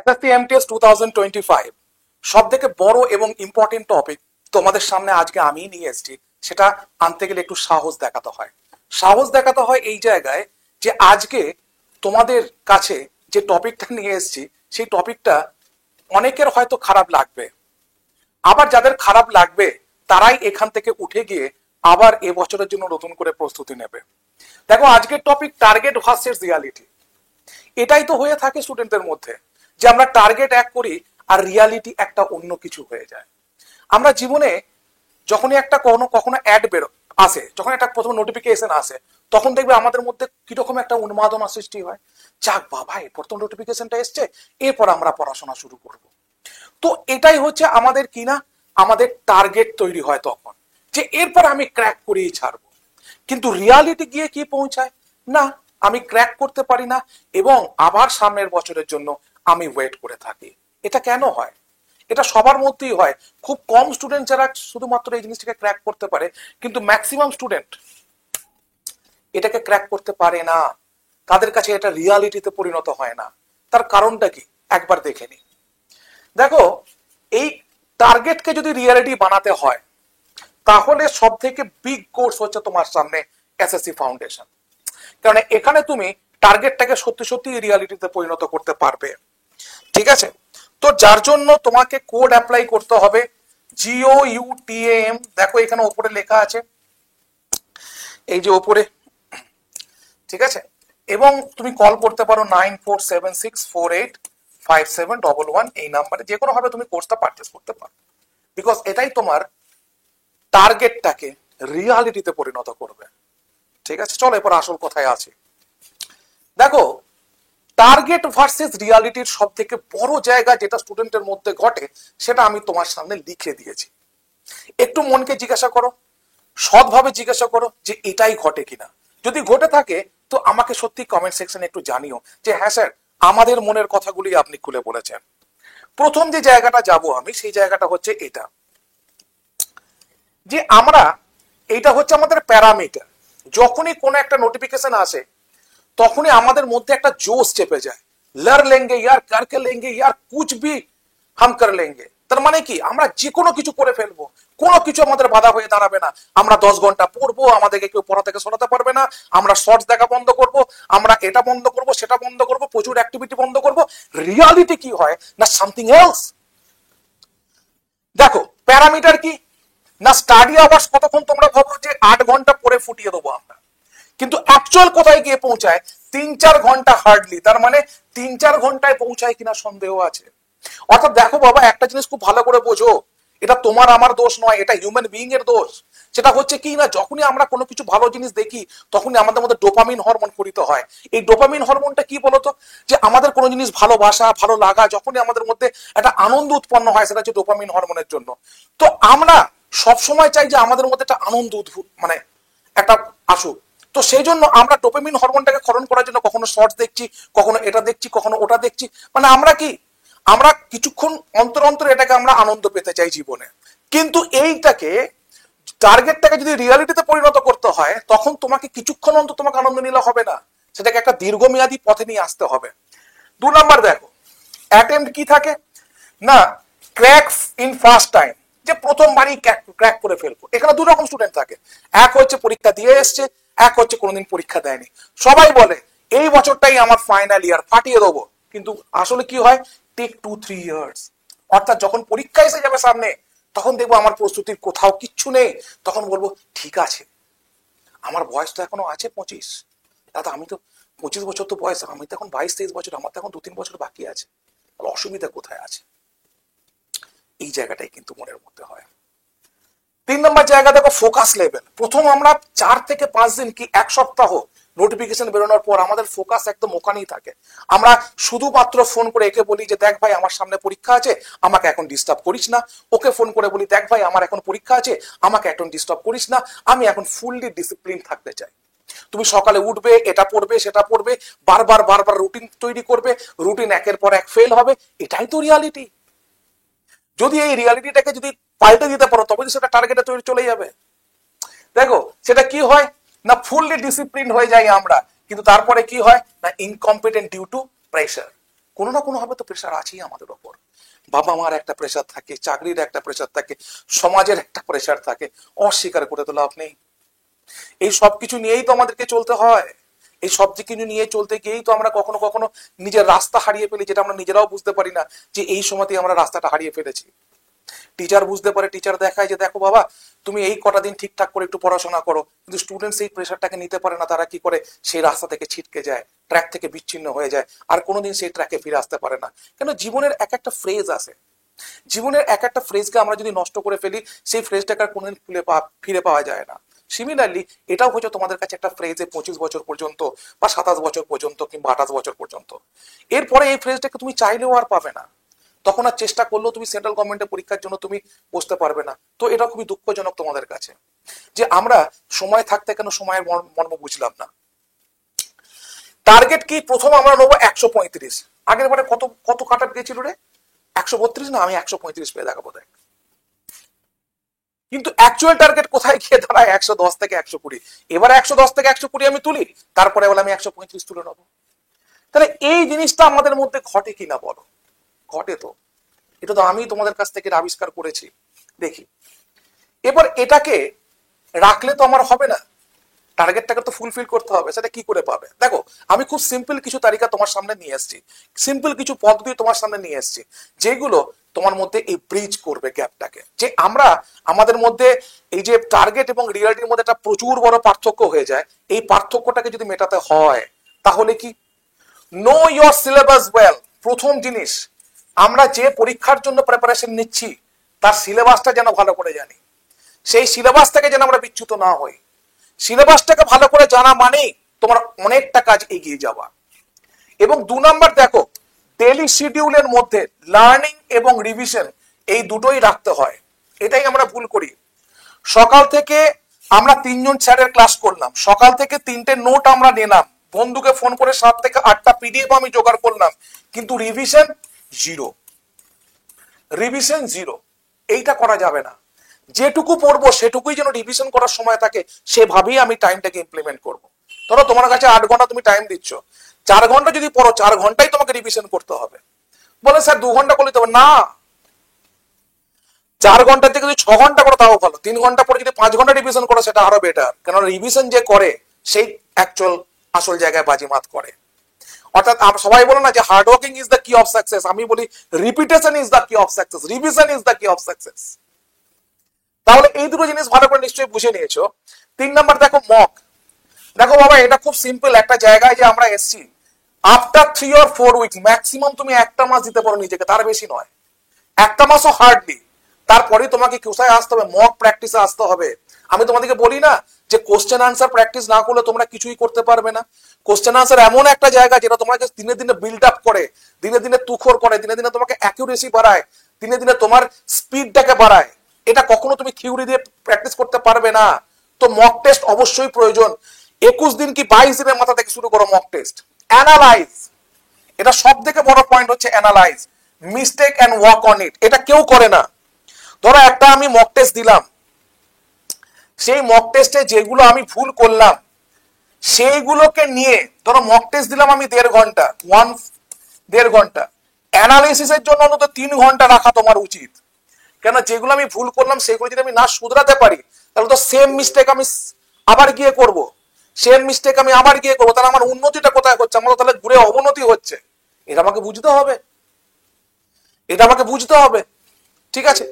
SSC MTS 2025 সব থেকে বড় এবং ইম্পর্টেন্ট টপিক তোমাদের সামনে আজকে আমি নিয়ে এসেছি। সেটা আনতে গেলে একটু সাহস দেখাতে হয়। সাহস দেখাতে হয় এই জায়গায় যে আজকে তোমাদের কাছে যে টপিকটা নিয়ে এসেছি সেই টপিকটা অনেকের হয়তো খারাপ লাগবে, আবার যাদের খারাপ লাগবে তারাই এখান থেকে উঠে গিয়ে আবার এবছরের জন্য নতুন করে প্রস্তুতি নেবে। দেখো, আজকের টপিক টার্গেট ভার্সেস রিয়ালিটি। এটাই তো হয়ে থাকে স্টুডেন্টদের মধ্যে, যে আমরা টার্গেট এক করি আর রিয়ালিটি একটা অন্য কিছু হয়ে যায়। আমরা জীবনে যখনই একটা কখনো অ্যাড আসে, যখন একটা প্রথম নোটিফিকেশন আসে, তখন দেখবে আমাদের মধ্যে কিরকম একটা উন্মাদনা সৃষ্টি হয়। যাক বাবা, এই প্রথম নোটিফিকেশনটা এসছে, এরপর আমরা পড়াশোনা শুরু করব। তো এটাই হচ্ছে আমাদের কিনা আমাদের টার্গেট তৈরি হয় তখন, যে এরপর আমি ক্র্যাক করেই ছাড়বো। কিন্তু রিয়ালিটি গিয়ে কি পৌঁছায় না, আমি ক্র্যাক করতে পারি না এবং আবার সামনের বছরের জন্য আমি ওয়েট করে থাকি। এটা কেন হয়? এটা সবার মধ্যেই হয়। খুব কম স্টুডেন্ট যারা শুধুমাত্র এই জিনিসটাকে ক্র্যাক করতে পারে, কিন্তু ম্যাক্সিমাম স্টুডেন্ট এটাকে ক্র্যাক করতে পারে না। তাদের কাছে এটা রিয়ালিটিতে পরিণত হয় না। তার কারণটা কি একবার দেখে নি। দেখো, এই টার্গেটকে যদি রিয়ালিটি বানাতে হয় তাহলে সব থেকে বিগ কোর্স হচ্ছে তোমার সামনে এসএসসি ফাউন্ডেশন। কারণ এখানে তুমি টার্গেটটাকে সত্যি সত্যি রিয়ালিটিতে পরিণত করতে পারবে। ঠিক আছে? তো যার জন্য তোমাকে কোড অ্যাপ্লাই করতে হবে GOUTAM। দেখো এখানে উপরে লেখা আছে, এই যে উপরে, ঠিক আছে? এবং তুমি কল করতে পারো 9476485711 এই নাম্বারে। যে কোনো ভাবে তুমি কোর্সটা পারচেজ করতে পারো, বিকজ এটাই তোমার টার্গেটটাকে রিয়ালিটিতে পরিণত করবে। ঠিক আছে, চলো এরপর আসল কথায় আছে। দেখো, টার্গেট ভার্সেস রিয়ালিটির সব থেকে বড় জায়গা যেটা স্টুডেন্টের মধ্যে ঘটে, সেটা আমি তোমার সামনে লিখে দিয়েছি। একটু মনকে জিজ্ঞাসা করো, সৎভাবে জিজ্ঞাসা করো যে এটাই ঘটে কিনা। যদি ঘটে থাকে তো আমাকে সত্যি কমেন্ট সেকশনে একটু জানিও যে হ্যাঁ স্যার, আমাদের মনের কথাগুলি আপনি খুলে বলেছেন। প্রথম যে জায়গাটা যাব আমি, সেই জায়গাটা হচ্ছে এটা, যে আমরা, এইটা হচ্ছে আমাদের প্যারামিটার। যখনই কোনো একটা নোটিফিকেশন আসে তখনই আমাদের মধ্যে একটা জোশ চেপে যায়, লড় লেঙ্গে ইয়ার, করকে লেঙ্গে ইয়ার, কুছ ভি হাম কর লেঙ্গে। তার মানে কি, আমরা যে কোনো কিছু করে ফেলবো, কোনো কিছু আমাদের বাধা হয়ে দাঁড়াবে না। আমরা 10 ঘন্টা পড়বো, আমাদেরকে কেউ পড়া থেকে সরাতে পারবে না। আমরা শর্টস দেখা বন্ধ করব, আমরা এটা বন্ধ করব, সেটা বন্ধ করব, প্রচুর অ্যাক্টিভিটি বন্ধ করব। রিয়ালিটি কি হয় না, সামথিং এলস। দেখো, প্যারামিটার কি না, স্টাডি আওয়ার্স কতক্ষণ তোমরা ভাবো যে 8 ঘন্টা পরে ফুটিয়ে দেবো আমরা, কিন্তু অ্যাকচুয়াল কোথায় গিয়ে পৌঁছায় 3-4 ঘন্টা হার্ডলি। তার মানে 3-4 ঘন্টায় পৌঁছায় কিনা সন্দেহ আছে। অর্থাৎ দেখো বাবা, একটা জিনিস খুব ভালো করে বোঝো, এটা তোমার আমার দোষ নয়, এটা হিউম্যান বিইং এর দোষ। সেটা হচ্ছে কি না, যখনই আমরা কোনো কিছু ভালো জিনিস দেখি তখনই আমাদের মধ্যে ডোপামিন হরমোন পরিত হয়। এই ডোপামিন হরমোনটা কি বলতো, যে আমাদের কোনো জিনিস ভালোবাসা, ভালো লাগা, যখনই আমাদের মধ্যে একটা আনন্দ উৎপন্ন হয়, সেটা হচ্ছে ডোপামিন হরমোনের জন্য। তো আমরা সব সময় চাই যে আমাদের মধ্যে একটা আনন্দ মানে একটা আসুক। তো সেই জন্য আমরা ডোপামিন হরমোনটাকে ক্ষরণ করার জন্য কখনো শর্টস দেখছি, কখনো এটা দেখছি, কখনো ওটা দেখছি। মানে আমরা কি, আমরা কিছুক্ষণ অন্তর অন্তর এটাকে আমরা আনন্দ পেতে চাই জীবনে। কিন্তু এইটাকে, টার্গেটটাকে যদি রিয়ালিটিতে পরিণত করতে হয়, তখন তোমাকে কিছুক্ষণ অন্তর তোমাকে আনন্দ নিলে হবে না, সেটাকে একটা দীর্ঘমেয়াদী পথে নিয়ে আসতে হবে। 2 নাম্বার দেখো, অ্যাটেম্প্ট কি থাকে না, ক্র্যাক ইন ফার্স্ট টাইম, যে প্রথমবারই ক্র্যাক করে ফেলবো। এখানে 2 রকম স্টুডেন্ট থাকে। এক হচ্ছে পরীক্ষা দিয়ে এসছে, এক হচ্ছে কোনোদিন পরীক্ষা দেয়নি। সবাই বলে এই বছরটাই আমার ফাইনাল ইয়ার, ফাটিয়ে দেবো। কিন্তু আসলে কি হয়, টেক 2-3 ইয়ার্স। অর্থাৎ যখন পরীক্ষা এসে যাবে সামনে, তখন দেখবো আমার প্রস্তুতির কোথাও কিচ্ছু নেই। তখন বলবো ঠিক আছে, আমার বয়স তো এখনো আছে 25, দাদা আমি তো 25 বছর তো বয়স, আমি তো এখন 22-23 বছর, আমার তো এখন 2-3 বছর বাকি আছে, তাহলে অসুবিধা কোথায় আছে? এই জায়গাটাই কিন্তু মনের মধ্যে হয়। 3 নম্বর জায়গা দেখো, ফোকাস লেভেল। প্রথম আমরা 4 থেকে 5 দিন কি 1 সপ্তাহ নোটিফিকেশন বেরোনোর পর আমাদের ফোকাস একদম ওখানেই থাকে। আমরা শুধুমাত্র ফোন করে একে বলি যে দেখ ভাই আমার সামনে পরীক্ষা আছে, আমাকে এখন ডিস্টার্ব করিস না। ওকে ফোন করে বলি দেখ ভাই আমার এখন পরীক্ষা আছে, আমাকে এখন ডিস্টার্ব করিস না। আমি এখন ফুললি ডিসিপ্লিন থাকতে চাই। তুমি সকালে উঠবে, এটা পড়বে, সেটা পড়বে, বারবার বারবার রুটিন তৈরি করবে, রুটিন একের পর এক ফেল হবে। এটাই তো রিয়ালিটি। যদি এই রিয়ালিটিটাকে যদি পাল্টে দিতে পারো, তবে সেটা টার্গেটে তৈরি চলে যাবে। দেখো সেটা কি হয় না, ফুললি ডিসিপ্লিন হয়ে যাই আমরা, কিন্তু তারপরে কি হয় না, ইনকম্পিটেন্ট ডিউ টু প্রেশার। কোনো না কোনো ভাবে তো প্রেশার আছেই আমাদের ওপর। বাবা মার একটা প্রেশার থাকে, চাকরির একটা প্রেশার থাকে, সমাজের একটা প্রেশার থাকে, অস্বীকার করে তো লাভ নেই। এই সবকিছু নিয়েই তো আমাদেরকে চলতে হয়। এই সব কিছু নিয়ে চলতে গিয়েই তো আমরা কখনো কখনো নিজের রাস্তা হারিয়ে ফেলি, যেটা আমরা নিজেরাও বুঝতে পারি না যে এই সময়তেই আমরা রাস্তাটা হারিয়ে ফেলেছি। টিচার বুঝতে পারে, টিচার দেখায় যে দেখো বাবা তুমি এই কটা দিন ঠিকঠাক করে একটু পড়াশোনা করো, কিন্তু স্টুডেন্টস এই প্রেশারটাকে নিতে পারে না। তারা কি করে, সেই রাস্তা থেকে ছিটকে যায়, ট্র্যাক থেকে বিচ্ছিন্ন হয়ে যায়, আর কোনোদিন সেই ট্র্যাকে ফিরে আসতে পারে না। কেন, জীবনের এক একটা ফ্রেজ আছে, জীবনের এক একটা ফ্রেজকে আমরা যদি নষ্ট করে ফেলি, সেই ফ্রেজটাকে আর কোনোদিন ফিরে পাওয়া যায় না। সিমিলারলি এটাও হচ্ছে তোমাদের কাছে একটা ফ্রেজে 25 বছর পর্যন্ত বা 27 বছর পর্যন্ত কিংবা 28 বছর পর্যন্ত। এরপরে এই ফ্রেজটাকে তুমি চাইলেও আর পাবে না, তখন আর চেষ্টা করলেও তুমি সেন্ট্রাল গভর্নমেন্টের পরীক্ষার জন্য তুমি বসতে পারবে না। তো এটা খুবই দুঃখজনক তোমাদের কাছে যে আমরা সময় থাকতে কেন সময়ের মর্ম বুঝলাম না। টার্গেট কি, প্রথম আমরা নেবো 135। আগের বারে কত কত কাট অফ গিয়েছিল রে? 132 না, আমি 135 পেয়ে দেখাবো দেখ। কিন্তু অ্যাকচুয়াল টার্গেট কোথায় গিয়ে দাঁড়ায়? 110 থেকে 120। এবারে 110 থেকে 120 আমি তুলি, তারপরে বলে আমি 135 তুলে নেবো। তাহলে এই জিনিসটা আমাদের মধ্যে ঘটে কিনা বলো? ঘটে তো। এটা তো আমি তোমাদের কাছ থেকে আবিষ্কার করেছি। দেখি এবার এটাকে রাখলে তো আমার হবে না, টার্গেটটাকে তো ফুলফিল করতে হবে। সেটা কি করে পাবে? দেখো আমি খুব সিম্পল কিছু তালিকা তোমার সামনে নিয়ে এসেছি, সিম্পল কিছু পদ্ধতি তোমার সামনে নিয়ে এসেছি, যেগুলো তোমার মধ্যে এই ব্রিজ করবে গ্যাপটাকে। যে আমরা আমাদের মধ্যে এই যে টার্গেট এবং রিয়ালিটির মধ্যে একটা প্রচুর বড় পার্থক্য হয়ে যায়, এই পার্থক্যটাকে যদি মেটাতে হয় তাহলে কি, নো ইয়োর সিলেবাস ওয়েল। প্রথম জিনিস, আমরা যে পরীক্ষার জন্য প্রিপারেশন নিচ্ছি তার সিলেবাসটা যেন ভালো করে জানি, সেই সিলেবাস থেকে যেন আমরা বিচ্যুত না হই। সিলেবাসটাকে ভালো করে জানা মানেই তোমার অনেকটা কাজ এগিয়ে যাওয়া। এবং 2 নাম্বার দেখো, ডেইলি শিডিউলের মধ্যে লার্নিং এবং রিভিশন এই দুটোই রাখতে হয়। এটাই আমরা ভুল করি। সকাল থেকে আমরা 3 জন স্যারের ক্লাস করলাম, সকাল থেকে 3টে নোট আমরা নিলাম, বন্ধুকে ফোন করে 7 থেকে 8টা পিডিএফ আমি জোগাড় করলাম, কিন্তু রিভিশন জিরো, রিভিশন জিরো। এইটা করা যাবে না। যেটুকু পড়বো সেটুকুই যেন রিভিশন করার সময় থাকে, সেভাবেই আমি টাইমটাকে ইমপ্লিমেন্ট করব। ধরো তোমার কাছে 8 ঘন্টা তুমি টাইম দিচ্ছ, 4 ঘন্টা যদি পড়ো 4 ঘন্টাই তোমাকে রিভিশন করতে হবে। বলে স্যার 2 ঘন্টা করলে হবে না, 4 ঘন্টা থেকে যদি 6 ঘন্টা করো তাও ভালো, 3 ঘন্টা পরে যদি 5 ঘন্টা রিভিশন করো সেটা আরো বেটার। কেন, রিভিশন যে করে সেই অ্যাকচুয়াল আসল জায়গায় বাজিমাত করে। অর্থাৎ সবাই বলে না যে হার্ড ওয়ার্কিং ইজ দ্য কি অফ সাকসেস, আমি বলি রিপিটেশন ইজ দ্য কি of success, revision is the কি অফ সাকসেস। তাহলে এই দুটো জিনিস ভালো করে নিশ্চয়ই বুঝে নিয়েছো। 3 নাম্বার দেখো মক। দেখো বাবা এটা খুব সিম্পল একটা জায়গায় যে আমরা এসছি, আফটার 3 or 4 উইকস ম্যাক্সিমাম তুমি একটা মাস দিতে পারো নিজেকে, তার বেশি নয়। একটা মাসও হার্ডলি, তারপরে তোমাকে কোথায় আসতে হবে, মক প্র্যাকটিসে আসতে হবে। আমি তোমাদেরকে বলি না যে কোশ্চেন আনসার প্র্যাকটিস না করলে তোমরা কিছুই করতে পারবে না। কোশ্চেন আনসার এমন একটা জায়গা যেটা তোমাকে দিনে দিনে বিল্ড আপ করে, দিনে দিনে তুখর করে, দিনে দিনে তোমাকে অ্যাকিউরেসি বাড়ায়, দিনে দিনে তোমার স্পিডটাকে বাড়ায়। এটা কখনো তুমি থিওরি দিয়ে প্র্যাকটিস করতে পারবে না। তো মক টেস্ট অবশ্যই প্রয়োজন। 21 দিন কি 22 দিনের মাথা থেকে শুরু করো মক টেস্ট। অ্যানালাইজ, এটা সব থেকে বড় পয়েন্ট হচ্ছে analyse, mistake and work on it. এটা কেউ করে না। ধরো একটা আমি মক টেস্ট দিলাম, সেই মক টেস্টে যেগুলো আমি ভুল করলাম সেইগুলোকে নিয়ে, ধরো মক টেস্ট দিলাম আমি 1.5 ঘন্টা, 1.5 ঘন্টা, অ্যানালিসিসের জন্য অন্তত 3 ঘন্টা রাখা তোমার উচিত। কেন, যেগুলো আমি ভুল করলাম সেগুলো যদি আমি না শুধরাতে পারি তাহলে তো সেম মিস্টেক আমি আবার গিয়ে করব, সেম মিস্টেক আমি আবার গিয়ে করবো, তাহলে আমার উন্নতিটা কোথায় হচ্ছে? আমার তাহলে ঘুরে অবনতি হচ্ছে। এটা আমাকে বুঝতে হবে, এটা আমাকে বুঝতে হবে। ঠিক আছে,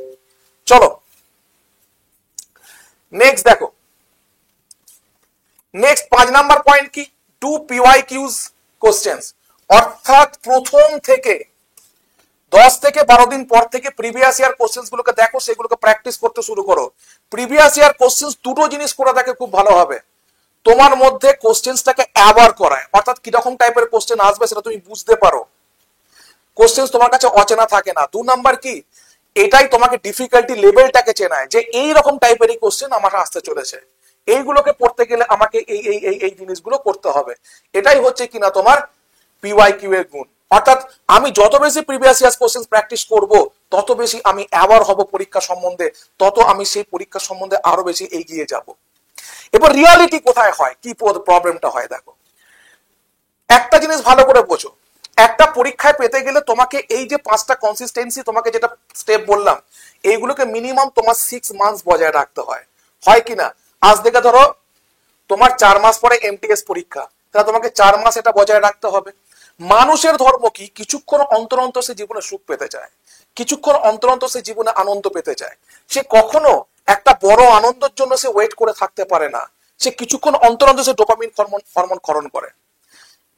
চলো নেক্সট দেখো। নেক্সট 5 নাম্বার পয়েন্ট কি, ডু পিওয়াইকিউজ কোশ্চেন্স। অর্থাৎ প্রথম থেকে 10 থেকে 12 দিন পর থেকে প্রিভিয়াস ইয়ার কোশ্চেন্স গুলোকে দেখো, সেগুলোকে প্র্যাকটিস করতে শুরু করো। প্রিভিয়াস ইয়ার কোশ্চেন্স দুটো জিনিস করে থাকে খুব ভালো হবে, তোমার মধ্যে কোশ্চেন্সটাকে অ্যাওয়ার করায়, অর্থাৎ কিরকম টাইপের কোশ্চেন আসবে সেটা তুমি বুঝতে পারো, কোশ্চেন্স তোমার কাছে অচেনা থাকে না। 2 নাম্বার কি, এটাই তোমাকে ডিফিকাল্টি লেভেলটাকে চেনায় যে এই রকম টাইপেরই কোশ্চেন আমার আসতে চলেছে, এইগুলোকে পড়তে গেলে আমাকে এই এই এই এই জিনিসগুলো করতে হবে। এটাই হচ্ছে কিনা তোমার পিওয়াইকিউ এর গুণ। অর্থাৎ আমি যত বেশি প্রিভিয়াস ইয়ার্স কোশ্চেন প্র্যাকটিস করব তত বেশি আমি অ্যাওয়ার হব পরীক্ষা সম্বন্ধে, তত আমি সেই পরীক্ষা সম্বন্ধে আরো বেশি এগিয়ে যাব। এবার রিয়ালিটি কোথায় হয়, কি প্রবলেমটা হয় দেখো। একটা জিনিস ভালো করে বোঝো, একটা পরীক্ষায় পেতে গেলে তোমাকে এই যে 5টা কনসিস্টেন্সি, তোমাকে যেটা স্টেপ বললাম, এইগুলোকে মিনিমাম তোমার 6 মান্থস বজায় রাখতে হয়, হয় কিনা? আজ থেকে ধরো তোমার 4 মাস পরে এমটিএস পরীক্ষা, তাহলে তোমাকে 4 মাস এটা বজায় রাখতে হবে। মানুষের ধর্ম কি? কিছুক্ষণ অন্তর অন্তর সে জীবনে সুখ পেতে চায়, কিছুক্ষণ অন্তর অন্তর সে জীবনে আনন্দ পেতে চায়। সে কখনো একটা বড় আনন্দের জন্য সে ওয়েট করে থাকতে পারে না। সে কিছুক্ষণ অন্তর অন্তর সে ডোপামিন হরমোন ক্ষরণ করে,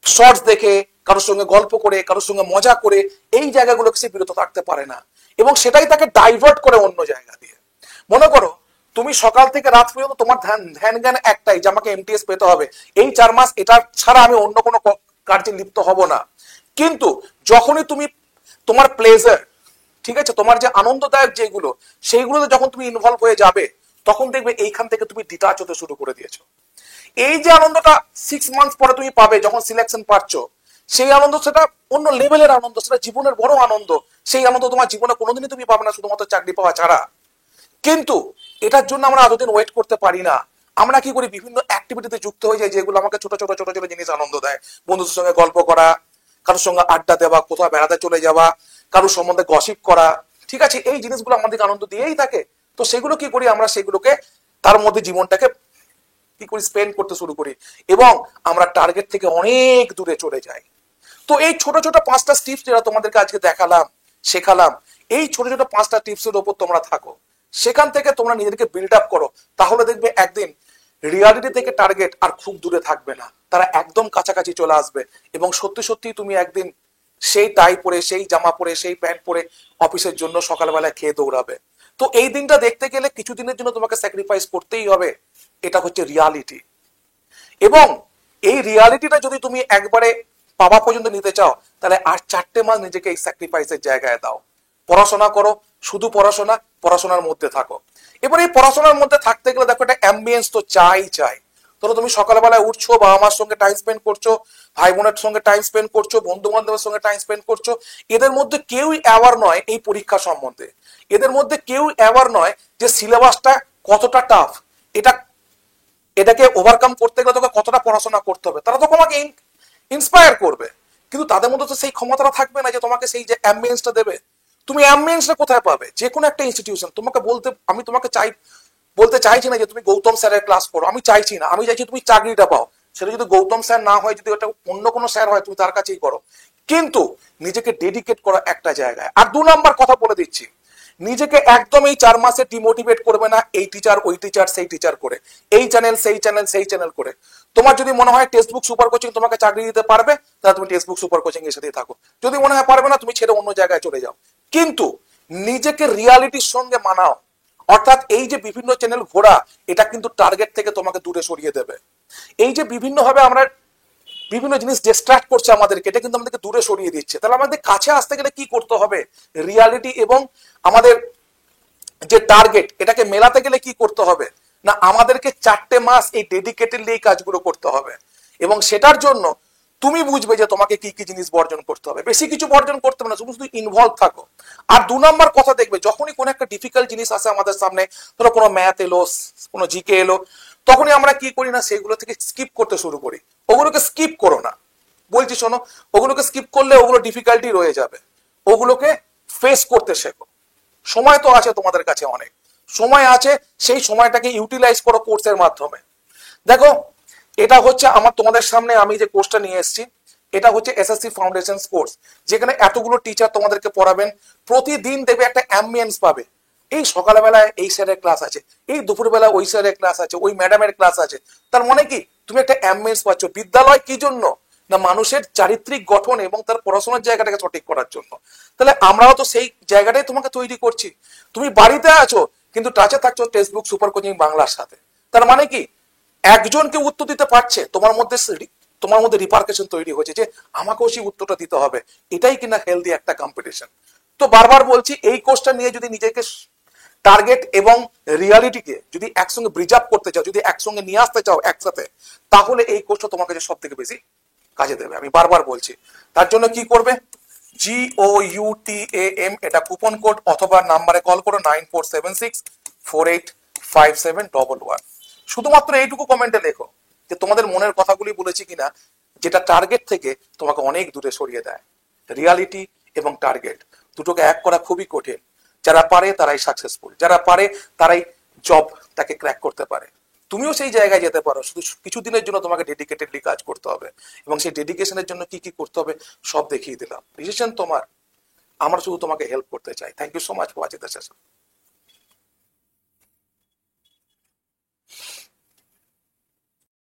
শর্টস দেখে, কারোর সঙ্গে গল্প করে, কারোর সঙ্গে মজা করে, এই জায়গাগুলোকে সে বিরত থাকতে পারে না, এবং সেটাই তাকে ডাইভার্ট করে অন্য জায়গা দিয়ে। মনে করো তুমি সকাল থেকে রাত পর্যন্ত তোমার ধ্যান জ্ঞান একটাই যে আমাকে এমটিএস পেতে হবে, এই 4 মাস এটা ছাড়া আমি অন্য কোনো কার্যে লিপ্ত হব না। কিন্তু যখনই তুমি তোমার প্লেজার, ঠিক আছে, তোমার যে আনন্দদায়ক যেগুলো, সেইগুলোতে যখন তুমি ইনভলভ হয়ে যাবে, তখন দেখবে এইখান থেকে তুমি ডিটাচ হতে শুরু করে দিয়েছো। এই যে আনন্দটা 6 মান্থস পরে তুমি পাবে যখন সিলেকশন পাচ্ছ, সেই আনন্দ সেটা অন্য লেভেলের আনন্দ, সেটা জীবনের বড় আনন্দ। সেই আনন্দ তোমার জীবনে কোনোদিনই তুমি পাবে না শুধুমাত্র চাকরি পাওয়া ছাড়া। কিন্তু এটার জন্য আমরা এতদিন ওয়েট করতে পারি না। আমরা কি করি? বিভিন্ন অ্যাক্টিভিটিতে যুক্ত হয়ে যাই যেগুলো আমাকে ছোট ছোট ছোট ছোট জিনিস আনন্দ দেয়। বন্ধুদের সঙ্গে গল্প করা, কারোর সঙ্গে আড্ডা দেওয়া, কোথাও বেড়াতে চলে যাওয়া, কারোর সম্বন্ধে গসিপ করা, ঠিক আছে, এই জিনিসগুলো আমাদেরকে আনন্দ দিয়েই থাকে। তো সেগুলো কি করি আমরা? সেগুলোকে তার মধ্যে জীবনটাকে কি করি? স্পেন্ড করতে শুরু করি, এবং আমরা টার্গেট থেকে অনেক দূরে চলে যাই। তো এই ছোট ছোট 5টা টিপস যেটা তোমাদেরকে আজকে দেখালাম, শেখালাম, এই ছোট ছোট 5টা টিপসের উপর তোমরা থাকো, সেখান থেকে তোমরা নিজেদেরকে বিল্ড আপ করো, তাহলে দেখবে একদিন রিয়ালিটি থেকে টার্গেট আর খুব দূরে থাকবে না, তারা একদম কাছাকাছি চলে আসবে, এবং সত্যি সত্যি তুমি একদিন সেই টাই পরে, সেই জামা পরে, সেই প্যান্ট পরে অফিসের জন্য সকালবেলা খেয়ে দৌড়াবে। তো এই দিনটা দেখতে গেলে কিছুদিনের জন্য তোমাকে স্যাক্রিফাইস করতেই হবে। এটা হচ্ছে রিয়ালিটি। এবং এই রিয়ালিটিটা যদি তুমি একবারে পাওয়া পর্যন্ত নিতে চাও, তাহলে আর 4টে মাস নিজেকে এই স্যাক্রিফাইসের জায়গায় দাও। পড়াশোনা করো, শুধু পড়াশোনা, পড়াশোনার মধ্যে থাকো। এবার এই পড়াশোনার মধ্যে থাকতে গেলে দেখো একটা অ্যাম্বিয়েন্স তো চাই। ধরো তুমি সকালবেলায় উঠছো, বাবা মার সঙ্গে টাইম স্পেন্ড করছো, ভাই বোনের সঙ্গে টাইম স্পেন্ড করছো, বন্ধু বান্ধবের সঙ্গে টাইম স্পেন্ড করছো। এদের মধ্যে কেউই অ্যাওয়ার নয় এই পরীক্ষা সম্বন্ধে, এদের মধ্যে কেউ অ্যাওয়ার নয় যে সিলেবাসটা কতটা টাফ, এটাকে ওভারকাম করতে গেলে তোকে কতটা পড়াশোনা করতে হবে। তারা তো তোমাকে ইন্সপায়ার করবে, কিন্তু তাদের মধ্যে তো সেই ক্ষমতাটা থাকবে না যে তোমাকে সেই যে অ্যাম্বিয়েন্সটা দেবে। তুমি অ্যাম্বিয়েন্সটা কোথায় পাবে? যে কোনো একটা ইনস্টিটিউশন তোমাকে আমি তোমাকে বলতে চাইছি না যে তুমি গৌতম স্যারের ক্লাস করো, আমি চাইছি না, আমি চাইছি তুমি চাকরিটা পাও। সেটা যদি গৌতম স্যার না হয়, যদি ওটা অন্য কোনো স্যার হয়, তুমি তার কাছেই করো, কিন্তু নিজেকে ডেডিকেট করো একটা জায়গায়। আর 2 নাম্বার কথা বলে দিচ্ছি, নিজেকে একদম এই 4 মাসে ডিমোটিভেট করবে না এই টিচার ওই টিচার সেই টিচার করে, এই চ্যানেল সেই চ্যানেল সেই চ্যানেল করে। তোমার যদি মনে হয় টেক্সট বুক সুপার কোচিং তোমাকে চাকরি দিতে পারবে, তাহলে তুমি টেক্সট বুক সুপার কোচিং এর সাথেই থাকো। যদি মনে হয় পারবে না, তুমি ছেড়ে অন্য জায়গায় চলে যাও। কিন্তু নিজেকে রিয়ালিটির সঙ্গে মানাও। অর্থাৎ এই যে বিভিন্ন চ্যানেল ঘোরা, এটা কিন্তু টার্গেট থেকে তোমাকে দূরে সরিয়ে দেবে। এই যে বিভিন্ন ভাবে আমরা বিভিন্ন জিনিস ডিস্ট্রাক্ট করছে আমাদেরকে, এটা কিন্তু আমাদেরকে দূরে সরিয়ে দিচ্ছে। তাহলে আমাদের কাছে আসতে গেলে কি করতে হবে? রিয়ালিটি এবং আমাদের যে টার্গেট, এটাকে মেলাতে গেলে কি করতে হবে না, আমাদেরকে 4টে মাস এই ডেডিকেটেডলি এই কাজগুলো করতে হবে। এবং সেটার জন্য তুমি বুঝবে যে তোমাকে কি কি জিনিস বর্জন করতে হবে। বেশি কিছু বর্জন করতে হবে না, শুধু শুধু ইনভলভ থাকো। আর 2 নাম্বার কথা দেখবে, যখনই কোনো একটা ডিফিকাল্ট জিনিস আসে আমাদের সামনে, ধরো কোনো ম্যাথ এলো, কোনো জিকে এলো, তখনই আমরা কি করি না, সেগুলো থেকে স্কিপ করতে শুরু করি। ওগুলোকে স্কিপ করো না, বলছি শোনো, ওগুলোকে স্কিপ করলে ওগুলো ডিফিকাল্টি রয়ে যাবে। ওগুলোকে ফেস করতে শেখো। সময় তো আছে তোমাদের কাছে, অনেক সময় আছে, সেই সময়টাকে ইউটিলাইজ করো কোর্সের মাধ্যমে। দেখো, এটা হচ্ছে আমার তোমাদের সামনে আমি যে কোর্সটা নিয়ে এসেছি, এটা হচ্ছে এসএসসি ফাউন্ডেশন কোর্স, যেখানে এতগুলো টিচার তোমাদেরকে পড়াবেন। প্রতিদিন দেখবে একটা অ্যাম্বিয়েন্স পাবে। এই সকালবেলায় এই স্যারের ক্লাস আছে, এই দুপুরবেলা ওই স্যারের ক্লাস আছে, ওই ম্যাডামের ক্লাস আছে। তার মানে কি, তুমি একটা অ্যাম্বিয়েন্স পাচ্ছ। বিদ্যালয় কি জন্য না, মানুষের চারিত্রিক গঠন এবং তার পড়াশোনার জায়গাটাকে সঠিক করার জন্য। তাহলে আমরাও তো সেই জায়গাটাই তোমাকে তৈরি করছি। তুমি বাড়িতে আছো কিন্তু টাচে থাকছো টেক্সট বুক সুপার কোচিং বাংলার সাথে। তার মানে কি, একজনকে উত্তর দিতে পারছে, তোমার মধ্যে রিপার্কেশন তৈরি হয়েছে যে আমাকেও সেই উত্তরটা দিতে হবে। এটাই কিনা হেলদি একটা কম্পিটিশন। তো বারবার বলছি, এই কোর্সটা নিয়ে যদি নিজেকে টার্গেট এবং রিয়ালিটিকে যদি একসঙ্গে ব্রিজ আপ করতে চাও, যদি একসঙ্গে নিয়ে আসতে চাও একসাথে, তাহলে এই কোর্সটা তোমার কাছে সব থেকে বেশি কাজে দেবে। আমি বারবার বলছি, তার জন্য কি করবে? GOUTAM এটা কুপন কোড, অথবা নাম্বারে কল করো 9476485711। শুধুমাত্র এইটুকু কমেন্টে লেখো যে তোমাদের মনের কথাগুলি বলেছি কিনা, যেটা টার্গেট থেকে তোমাকে অনেক দূরে সরিয়ে দেয়। রিয়ালিটি এবং টার্গেট দুটোকে এক করা খুবই কঠিন। যারা পারে তারাই সাকসেসফুল, যারা পারে তারাই জবটাকে ক্র্যাক করতে পারে। তুমিও সেই জায়গায় যেতে পারো, শুধু কিছুদিনের জন্য তোমাকে ডেডিকেটেডলি কাজ করতে হবে, এবং সেই ডেডিকেশনের জন্য কি কি করতে হবে সব দেখিয়ে দিলাম। ডিসিশন তোমার, আমরা শুধু তোমাকে হেল্প করতে চাই। Thank you so much for watching the session.